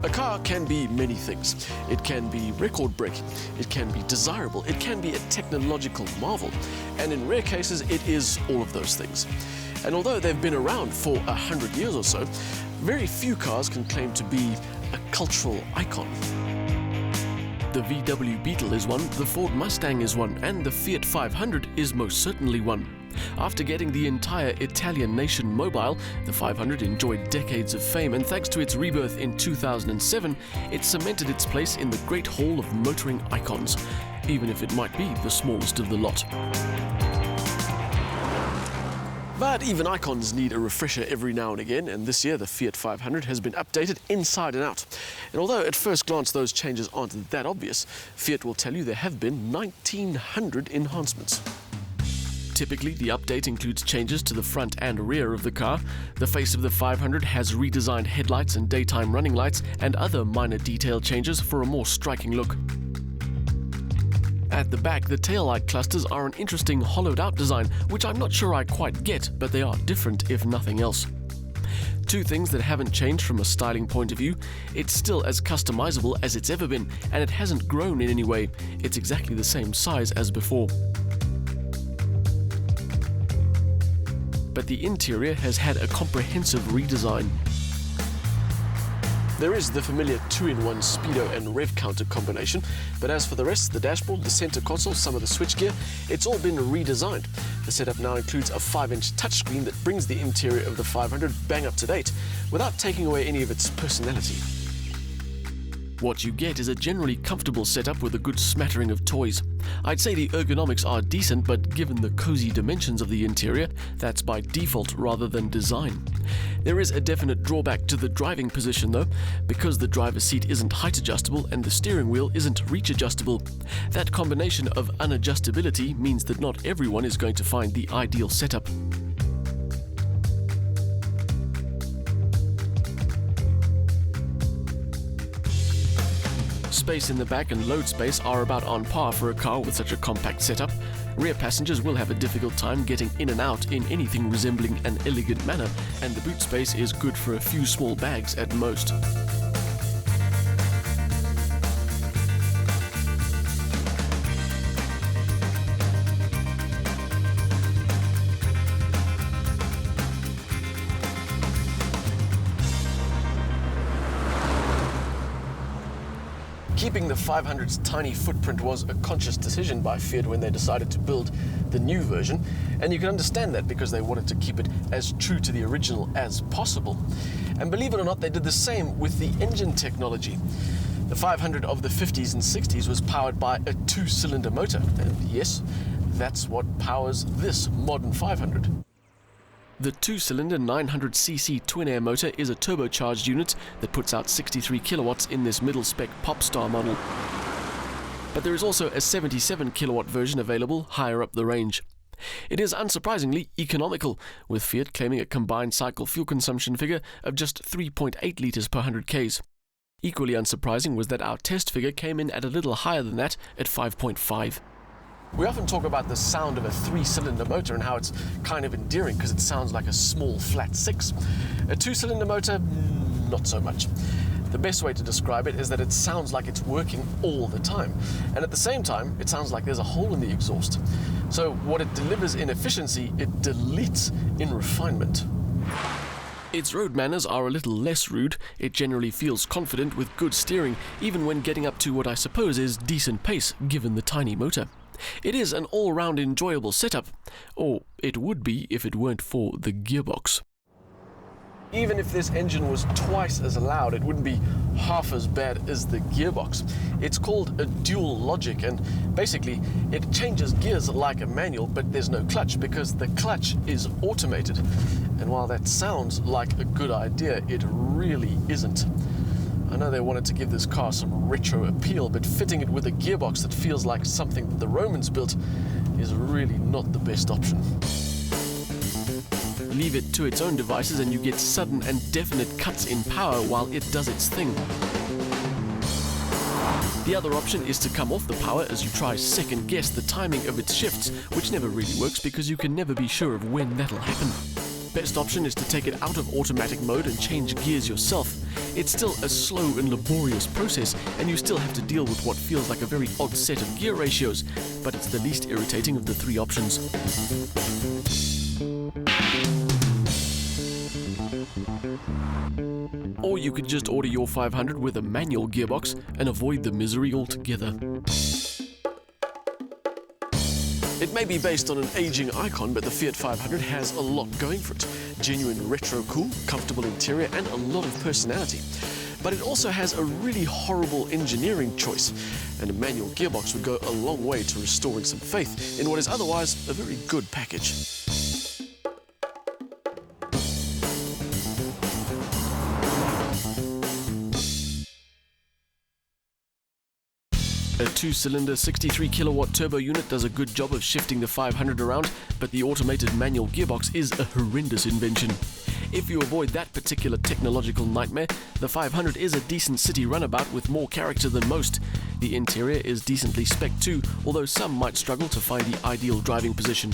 A car can be many things. It can be record-breaking, it can be desirable, it can be a technological marvel, and in rare cases it is all of those things. And although they've been around for 100 years or so, very few cars can claim to be a cultural icon. The VW Beetle is one, the Ford Mustang is one, and the Fiat 500 is most certainly one. After getting the entire Italian nation mobile, the 500 enjoyed decades of fame, and thanks to its rebirth in 2007, it cemented its place in the Great Hall of Motoring Icons, even if it might be the smallest of the lot. But even icons need a refresher every now and again, and this year the Fiat 500 has been updated inside and out. And although at first glance those changes aren't that obvious, Fiat will tell you there have been 1,900 enhancements. Typically, the update includes changes to the front and rear of the car. The face of the 500 has redesigned headlights and daytime running lights and other minor detail changes for a more striking look. At the back, the taillight clusters are an interesting hollowed-out design, which I'm not sure I quite get, but they are different if nothing else. Two things that haven't changed from a styling point of view: it's still as customizable as it's ever been, and it hasn't grown in any way. It's exactly the same size as before. But the interior has had a comprehensive redesign. There is the familiar 2-in-1 speedo and rev counter combination, but as for the rest, the dashboard, the center console, some of the switchgear, it's all been redesigned. The setup now includes a 5-inch touchscreen that brings the interior of the 500 bang up to date, without taking away any of its personality. What you get is a generally comfortable setup with a good smattering of toys. I'd say the ergonomics are decent, but given the cozy dimensions of the interior, that's by default rather than design. There is a definite drawback to the driving position though, because the driver's seat isn't height adjustable and the steering wheel isn't reach adjustable. That combination of unadjustability means that not everyone is going to find the ideal setup. Space in the back and load space are about on par for a car with such a compact setup. Rear passengers will have a difficult time getting in and out in anything resembling an elegant manner, and the boot space is good for a few small bags at most. Keeping the 500's tiny footprint was a conscious decision by Fiat when they decided to build the new version, and you can understand that because they wanted to keep it as true to the original as possible. And believe it or not, they did the same with the engine technology. The 500 of the 50s and 60s was powered by a 2-cylinder motor, and yes, that's what powers this modern 500. The 2-cylinder 900cc TwinAir motor is a turbocharged unit that puts out 63 kilowatts in this middle-spec Popstar model. But there is also a 77 kilowatt version available higher up the range. It is unsurprisingly economical, with Fiat claiming a combined cycle fuel consumption figure of just 3.8 litres per 100 k's. Equally unsurprising was that our test figure came in at a little higher than that, at 5.5. We often talk about the sound of a 3-cylinder motor and how it's kind of endearing because it sounds like a small flat 6. A 2-cylinder motor, not so much. The best way to describe it is that it sounds like it's working all the time, and at the same time it sounds like there's a hole in the exhaust. So what it delivers in efficiency, it deletes in refinement. Its road manners are a little less rude. It generally feels confident with good steering, even when getting up to what I suppose is decent pace given the tiny motor. It is an all-round enjoyable setup, or it would be if it weren't for the gearbox. Even if this engine was twice as loud, it wouldn't be half as bad as the gearbox. It's called a dual logic, and basically it changes gears like a manual, but there's no clutch because the clutch is automated. And while that sounds like a good idea, it really isn't. I know they wanted to give this car some retro appeal, but fitting it with a gearbox that feels like something that the Romans built is really not the best option. Leave it to its own devices and you get sudden and definite cuts in power while it does its thing. The other option is to come off the power as you try second guess the timing of its shifts, which never really works because you can never be sure of when that'll happen. Best option is to take it out of automatic mode and change gears yourself. It's still a slow and laborious process, and you still have to deal with what feels like a very odd set of gear ratios, but it's the least irritating of the three options. Or you could just order your 500 with a manual gearbox and avoid the misery altogether. It may be based on an aging icon, but the Fiat 500 has a lot going for it. Genuine retro cool, comfortable interior, and a lot of personality. But it also has a really horrible engineering choice, and a manual gearbox would go a long way to restoring some faith in what is otherwise a very good package. A 2-cylinder 63 kilowatt turbo unit does a good job of shifting the 500 around, but the automated manual gearbox is a horrendous invention. If you avoid that particular technological nightmare, the 500 is a decent city runabout with more character than most. The interior is decently spec too, although some might struggle to find the ideal driving position.